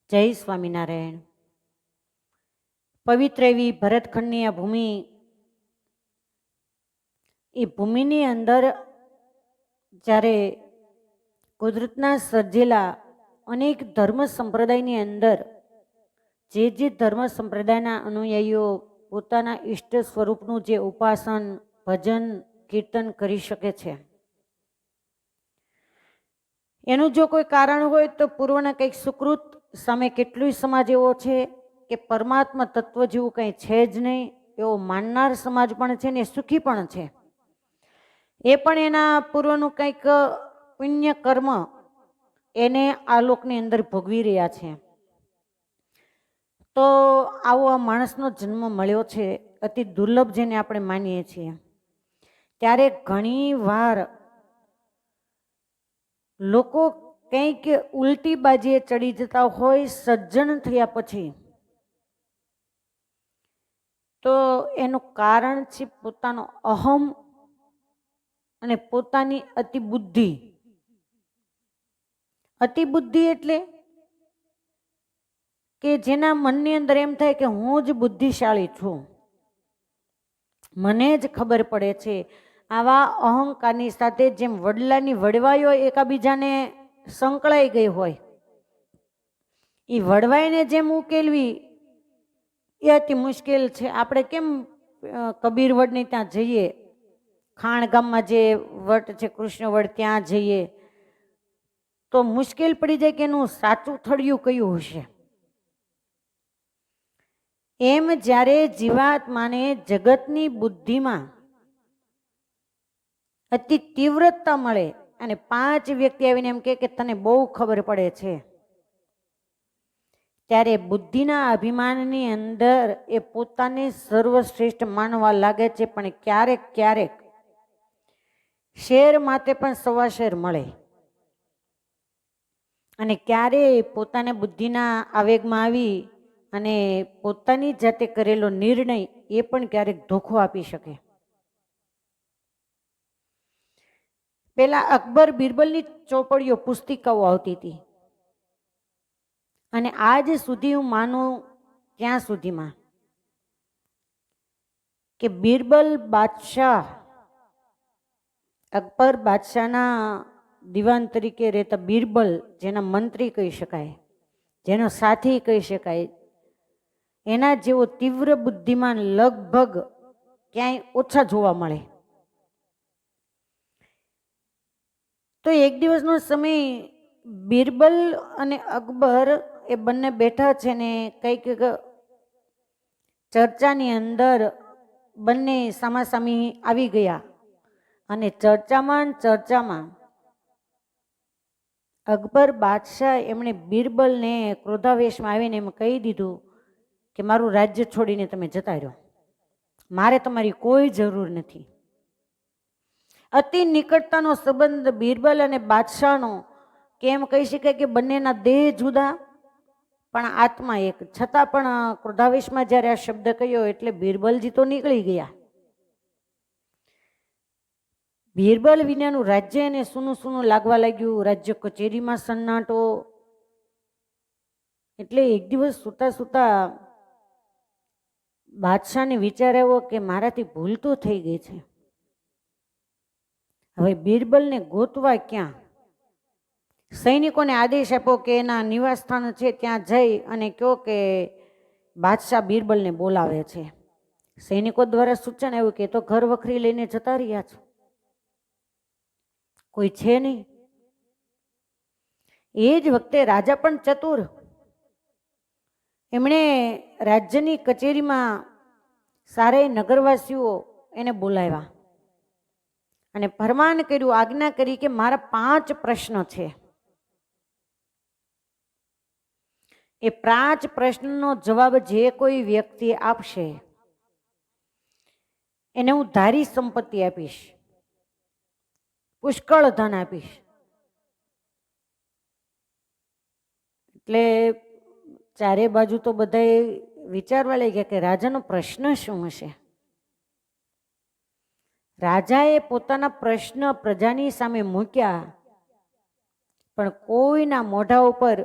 જય સ્વામિનારાયણ. પવિત્ર એવી ભરતખંડની આ ભૂમિ, એ ભૂમિની અંદર જ્યારે કુદરતના સર્જેલા અનેક ધર્મ સંપ્રદાયની અંદર જે ધર્મ સંપ્રદાયના અનુયાયીઓ પોતાના ઈષ્ટ સ્વરૂપનું જે ઉપાસન, ભજન, કીર્તન કરી શકે છે, એનું જો કોઈ કારણ હોય તો પૂર્વના કંઈક સુકૃત સામે કેટલું સમાજ એવો છે કે પરમાત્મા તત્વ જેવું કંઈ છે જ નહીં એવો માનનાર સમાજ પણ છે ને સુખી પણ છે. એ પણ એના પૂર્વનું કંઈક પુણ્ય કર્મ એને આ લોકની અંદર ભોગવી રહ્યા છે. તો આવો આ માણસનો જન્મ મળ્યો છે, અતિ દુર્લભ જેને આપણે માનીએ છીએ. ત્યારે ઘણી વાર લોકો કંઈક ઉલટી બાજીએ ચડી જતા હોય સજ્જન થયા પછી, તો એનું કારણ છે પોતાનો અહમ અને પોતાની અતિબુદ્ધિ. અતિબુદ્ધિ એટલે કે જેના મનની અંદર એમ થાય કે હું જ બુદ્ધિશાળી છું, મને જ ખબર પડે છે. આવા અહંકારની સાથે જેમ વડલાની વડવાઈઓ એકાબીજાને સંકળાઈ ગઈ હોય, એ વડવાઈને જેમ ઉકેલવી એ અતિ મુશ્કેલ છે. આપણે કેમ કબીર વડની ત્યાં જઈએ, ખાણ ગામમાં જે વટ છે કૃષ્ણ વડ, ત્યાં જઈએ તો મુશ્કેલ પડી જાય કે એનું સાચું થળિયું કયું હશે. એમ જ્યારે જીવાત્માને જગતની બુદ્ધિમાં અતિ તીવ્રતા મળે અને 5 વ્યક્તિ આવીને એમ કે તને બહુ ખબર પડે છે, ત્યારે બુદ્ધિના અભિમાનની અંદર એ પોતાને સર્વશ્રેષ્ઠ માનવા લાગે છે. પણ ક્યારેક ક્યારેક શેર માતે પણ સવા શેર મળે, અને ક્યારેય પોતાને બુદ્ધિના આવેગમાં આવી અને પોતાની જાતે કરેલો નિર્ણય એ પણ ક્યારેક ધોખો આપી શકે. પેલા અકબર બિરબલની ચોપડીઓ, પુસ્તિકાઓ આવતી હતી, અને આજ સુધી હું માનું ત્યાં સુધીમાં કે બિરબલ બાદશાહ, અકબર બાદશાહના દિવાન તરીકે રહેતા બિરબલ, જેના મંત્રી કહી શકાય, જેનો સાથી કહી શકાય, એના જેવો તીવ્ર બુદ્ધિમાન લગભગ ક્યાંય ઓછા જોવા મળે. તો એક દિવસનો સમય બિરબલ અને અકબર એ બંને બેઠા છે ને કંઈક ચર્ચાની અંદર બંને સામાસામી આવી ગયા, અને ચર્ચામાં અકબર બાદશાહ એમણે બિરબલને ક્રોધાવેશમાં આવીને એમ કહી દીધું કે મારું રાજ્ય છોડીને તમે જતા રહ્યો, મારે તમારી કોઈ જરૂર નથી. અતિ નિકટતાનો સંબંધ બિરબલ અને બાદશાહનો, કેમ કહી શકાય કે બંનેના દેહ જુદા પણ આત્મા એક. છતાં પણ ક્રોધાવેશમાં જ્યારે આ શબ્દ કહ્યો એટલે બિરબલજી તો નીકળી ગયા. બિરબલ વિનાનું રાજ્ય એને સૂનું સૂનું લાગવા લાગ્યું, રાજ્ય કચેરીમાં સન્નાટો. એટલે એક દિવસ સૂતા સૂતા બાદશાહને વિચાર આવ્યો કે મારાથી ભૂલ તો થઈ ગઈ છે, હવે બિરબલને ગોતવા ક્યાં? સૈનિકોને આદેશ આપ્યો કે એના નિવાસ સ્થાન છે ત્યાં જઈ અને કહો કે બાદશાહ બિરબલને બોલાવે છે. સૈનિકો દ્વારા સૂચન આવ્યું કે તો ઘર વખરી લઈને જતા રહ્યા છે, કોઈ છે નહીં. એ જ વખતે રાજા પણ ચતુર, એમણે રાજ્યની કચેરીમાં સારા નગરવાસીઓ એને બોલાવ્યા અને ફરમાન કર્યું, આજ્ઞા કરી કે મારા 5 પ્રશ્ન છે, એ 5 પ્રશ્નનો જવાબ જે કોઈ વ્યક્તિ આપશે એને હું ધારી સંપત્તિ આપીશ, પુષ્કળ ધન આપીશ. એટલે ચારે બાજુ તો બધાએ વિચારવા લાગ્યા કે રાજાનો પ્રશ્ન શું હશે. રાજાએ પોતાના પ્રશ્ન પ્રજાની સામે મૂક્યા, પણ કોઈના મોઢા ઉપર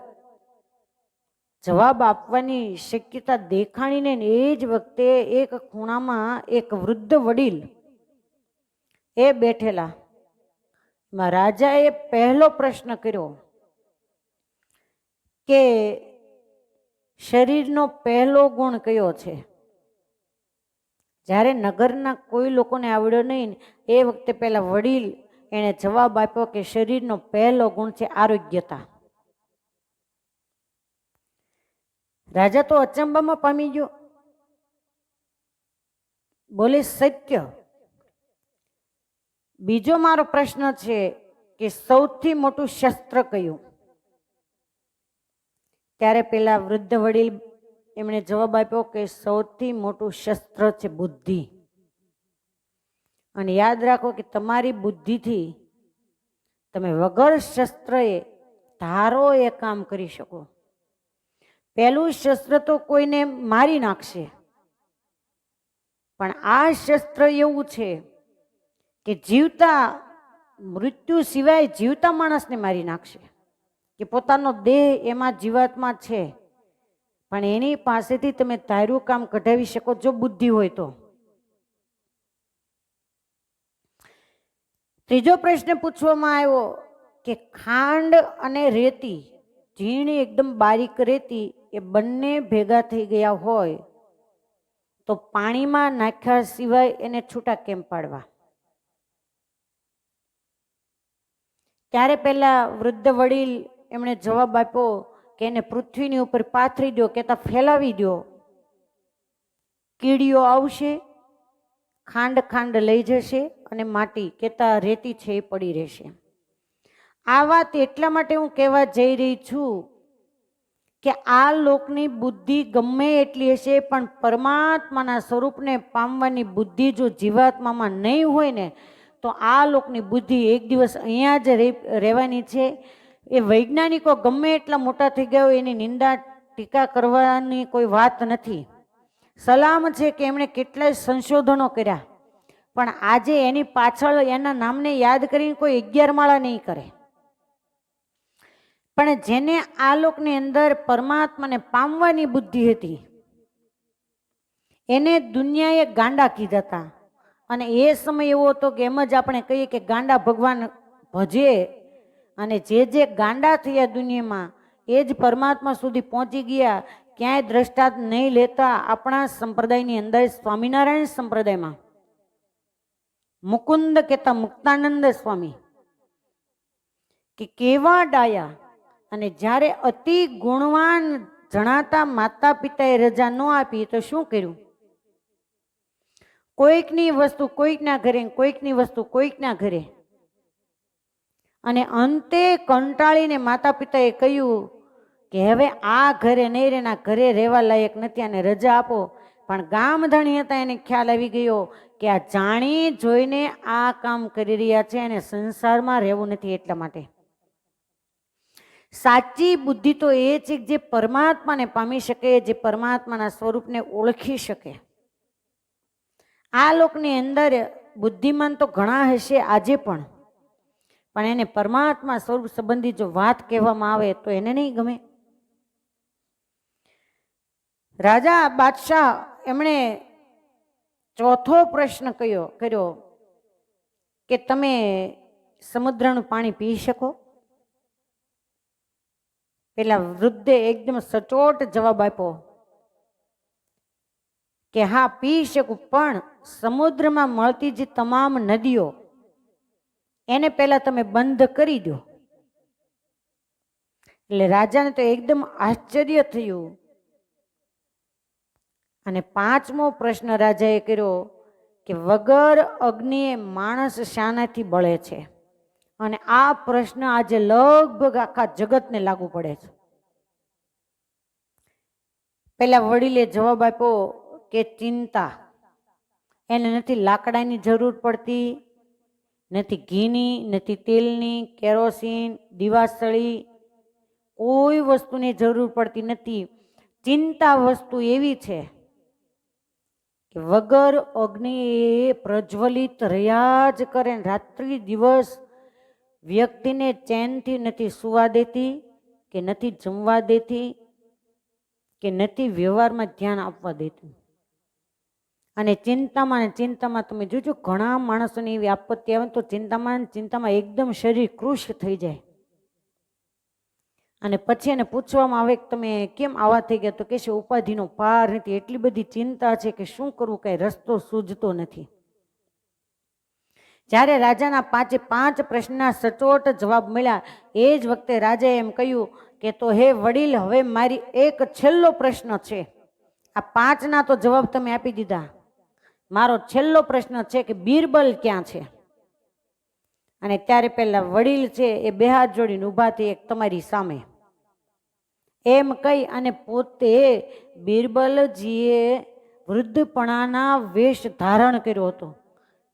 જવાબ આપવાની શક્યતા દેખાણીને એ જ વખતે એક ખૂણામાં એક વૃદ્ધ વડીલ એ બેઠેલા. રાજાએ પહેલો પ્રશ્ન કર્યો કે શરીરનો પહેલો ગુણ કયો છે? જ્યારે નગરના કોઈ લોકોને આવડ્યો નહીં એ વખતે પેલા વડીલ એને જવાબ આપ્યો કે શરીરનો પહેલો ગુણ છે આરોગ્યતા. રાજા તો અચંબામાં પામી ગયો, બોલે સત્ય. બીજો મારો પ્રશ્ન છે કે સૌથી મોટું શસ્ત્ર કયું? ત્યારે પેલા વૃદ્ધ વડીલ એમણે જવાબ આપ્યો કે સૌથી મોટું શસ્ત્ર છે બુદ્ધિ. અને યાદ રાખો કે તમારી બુદ્ધિથી તમે વગર શસ્ત્રએ ધારો એ કામ કરી શકો. પહેલું શસ્ત્ર તો કોઈને મારી નાખશે, પણ આ શસ્ત્ર એવું છે કે જીવતા મૃત્યુ સિવાય જીવતા માણસને મારી નાખશે. કે પોતાનો દેહ એમાં જીવાત્મા છે, પણ એની પાસેથી તમે ધાર્યું કામ કઢાવી શકો જો બુદ્ધિ હોય તો. ત્રીજો પ્રશ્ન પૂછવામાં આવ્યો કે ખાંડ અને રેતી, ઝીણી એકદમ બારીક રેતી, એ બંને ભેગા થઈ ગયા હોય તો પાણીમાં નાખ્યા સિવાય એને છૂટા કેમ પાડવા? ત્યારે પેલા વૃદ્ધ વડીલ એમણે જવાબ આપ્યો કે એને પૃથ્વીની ઉપર પાથરી દો, કેતા ફેલાવી દો, કીડીઓ આવશે, ખાંડ ખાંડ લઈ જશે અને માટી કેતા રેતી છે એ પડી રહેશે. આ વાત એટલા માટે હું કહેવા જઈ રહી છું કે આ લોકની બુદ્ધિ ગમે એટલી હશે, પણ પરમાત્માના સ્વરૂપને પામવાની બુદ્ધિ જો જીવાત્મામાં નહીં હોય ને તો આ લોકની બુદ્ધિ એક દિવસ અહીંયા જ રહેવાની છે. એ વૈજ્ઞાનિકો ગમે એટલા મોટા થઈ ગયા હોય એની નિંદા ટીકા કરવાની કોઈ વાત નથી. સલામ છે કે એમણે કેટલાય સંશોધનો કર્યા, પણ આજે એની પાછળ એના નામને યાદ કરીને કોઈ 11 માળા નહીં કરે. પણ જેને આ લોકની અંદર પરમાત્માને પામવાની બુદ્ધિ હતી એને દુનિયાએ ગાંડા કીધા હતા. અને એ સમય એવો હતો કે એમ જ આપણે કહીએ કે ગાંડા ભગવાન ભજે, અને જે ગાંડા થયા દુનિયામાં એ જ પરમાત્મા સુધી પહોંચી ગયા. ક્યાંય દ્રષ્ટાંત નહીં લેતા આપણા સંપ્રદાયની અંદર સ્વામિનારાયણ સંપ્રદાયમાં મુકુંદ કહેતા મુક્તાનંદ સ્વામી કે કેવા ડાયા, અને જ્યારે અતિ ગુણવાન જણાતા માતા પિતાએ રજા ન આપી તો શું કર્યું? કોઈકની વસ્તુ કોઈકના ઘરે, કોઈકની વસ્તુ કોઈકના ઘરે, અને અંતે કંટાળીને માતા પિતાએ કહ્યું કે હવે આ ઘરે નહીં રહેના, ઘરે રહેવા લાયક નથી અને રજા આપો. પણ ગામધણી હતા એને ખ્યાલ આવી ગયો કે આ જાણી જોઈને આ કામ કરી રહ્યા છે અને સંસારમાં રહેવું નથી. એટલા માટે સાચી બુદ્ધિ તો એ છે જે પરમાત્માને પામી શકે, જે પરમાત્માના સ્વરૂપને ઓળખી શકે. આ લોકની અંદર બુદ્ધિમાન તો ઘણા હશે આજે પણ, પણ એને પરમાત્મા સ્વરૂપ સંબંધી જો વાત કહેવામાં આવે તો એને નહીં ગમે. રાજા બાદશાહ એમણે ચોથો પ્રશ્ન કર્યો કે તમે સમુદ્રનું પાણી પી શકો? પેલા વૃદ્ધે એકદમ સચોટ જવાબ આપ્યો કે હા પી શકું, પણ સમુદ્રમાં મળતી જે તમામ નદીઓ એને પહેલા તમે બંધ કરી દો. એટલે રાજાને તો એકદમ આશ્ચર્ય થયું. અને પાંચમો પ્રશ્ન રાજાએ કર્યો કે વગર અગ્નિએ માણસ શાનાથી બળે છે? અને આ પ્રશ્ન આજે લગભગ આખા જગતને લાગુ પડે છે. પેલા વડીલે જવાબ આપ્યો કે ચિંતા. એને નથી લાકડાની જરૂર પડતી, નથી ઘીની, નથી તેલની, કેરોસીન, દિવાસળી, કોઈ વસ્તુની જરૂર પડતી નથી. ચિંતા વસ્તુ એવી છે કે વગર અગ્નિ પ્રજ્વલિત રહ્યા જ કરે. રાત્રિ દિવસ વ્યક્તિને ચેનથી નથી સુવા દેતી કે નથી જમવા દેતી કે નથી વ્યવહારમાં ધ્યાન આપવા દેતું. અને ચિંતામાં તમે જોજો ઘણા માણસોની એવી આપત્તિ આવે તો ચિંતામાં એકદમ શરીર કૃશ થઈ જાય. અને પછી એને પૂછવામાં આવે કે તમે કેમ આવા થઈ ગયા, તો કહેશે ઉપાધિનો પાર નથી, એટલી બધી ચિંતા છે કે શું કરવું, કઈ રસ્તો સૂઝતો નથી. જ્યારે રાજાના 5 પ્રશ્નના સચોટ જવાબ મળ્યા એ જ વખતે રાજાએ એમ કહ્યું કે તો હે વડીલ, હવે મારી એક છેલ્લો પ્રશ્ન છે. આ 5ના તો જવાબ તમે આપી દીધા, મારો છેલ્લો પ્રશ્ન છે કે બિરબલ ક્યાં છે? અને ત્યારે પેલા વડીલ છે એ 2 હાથ જોડીને ઊભા થઈ એક તમારી સામે એમ કહી અને પોતે બિરબલજીએ વૃદ્ધપણાના વેશ ધારણ કર્યો હતો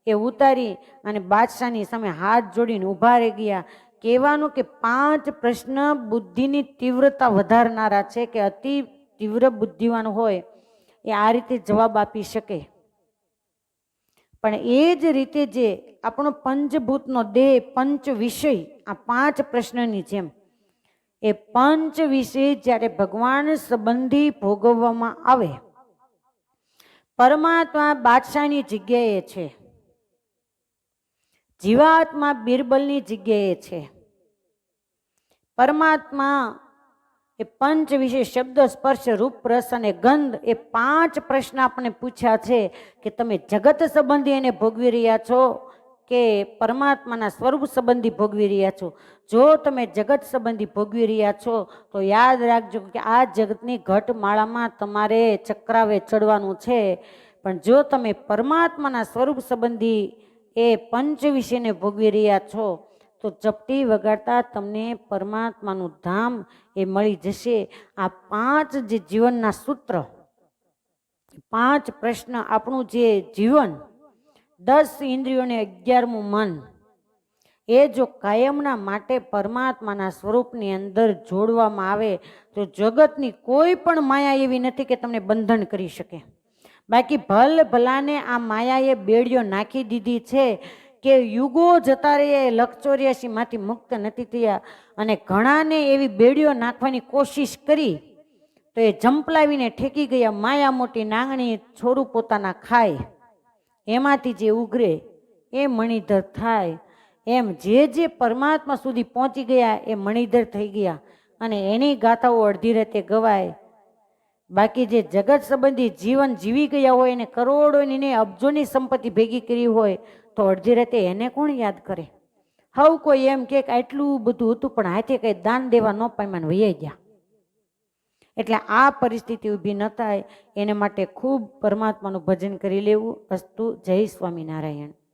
એ ઉતારી અને બાદશાહની સામે હાથ જોડીને ઊભા રહી ગયા. કહેવાનું કે 5 પ્રશ્ન બુદ્ધિની તીવ્રતા વધારનારા છે કે અતિ તીવ્ર બુદ્ધિવાન હોય એ આ રીતે જવાબ આપી શકે. પણ એ જ રીતે જે આપણો પંચભૂતનો દેહ, પંચ વિષય, આ 5 પ્રશ્નની જેમ એ પંચ વિષય જ્યારે ભગવાન સંબંધી ભોગવવામાં આવે, પરમાત્મા બાદશાહની જગ્યાએ છે, જીવાત્મા બિરબલની જગ્યાએ છે. પરમાત્મા એ પંચ વિશે શબ્દ, સ્પર્શ, રૂપ, રસ અને ગંધ એ 5 પ્રશ્ન આપણે પૂછ્યા છે કે તમે જગત સંબંધી એને ભોગવી રહ્યા છો કે પરમાત્માના સ્વરૂપ સંબંધી ભોગવી રહ્યા છો. જો તમે જગત સંબંધી ભોગવી રહ્યા છો તો યાદ રાખજો કે આ જગતની ઘટમાળામાં તમારે ચક્રાવે ચડવાનું છે. પણ જો તમે પરમાત્માના સ્વરૂપ સંબંધી એ પંચ વિષયને ભોગવી રહ્યા છો તો ચપટી વગાડતા તમને પરમાત્માનું ધામ એ મળી જશે. આ 5 જે જીવનના સૂત્ર, 5 પ્રશ્ન, આપણું જે જીવન, 10 ઇન્દ્રિયોને 11મું મન, એ જો કાયમના માટે પરમાત્માના સ્વરૂપની અંદર જોડવામાં આવે તો જગતની કોઈ પણ માયા એવી નથી કે તમને બંધન કરી શકે. બાકી ભલાને આ માયાએ બેડીઓ નાખી દીધી છે કે યુગો જતા રહ્યા, 184 માંથી મુક્ત નથી થયા. અને ઘણાને એવી બેડીઓ નાખવાની કોશિશ કરી તો એ જંપલાવીને ઠેકી ગયા. માયા મોટી નાંગણી છોરું પોતાના ખાય, એમાંથી જે ઉઘરે એ મણિધર થાય. એમ જે પરમાત્મા સુધી પહોંચી ગયા એ મણિધર થઈ ગયા અને એની ગાથાઓ અડધી રાતે ગવાય. બાકી જે જગત સંબંધી જીવન જીવી ગયા હોય એને કરોડોની ને અબજોની સંપત્તિ ભેગી કરી હોય તો અડધી રાતે એને કોણ યાદ કરે? હવ કોઈ એમ કે આટલું બધું હતું પણ હાથે કઈ દાન દેવા ન પામ્યા ને વૈયા ગયા. એટલે આ પરિસ્થિતિ ઊભી ન થાય એને માટે ખૂબ પરમાત્માનું ભજન કરી લેવું. અસ્તુ. જય સ્વામિનારાયણ.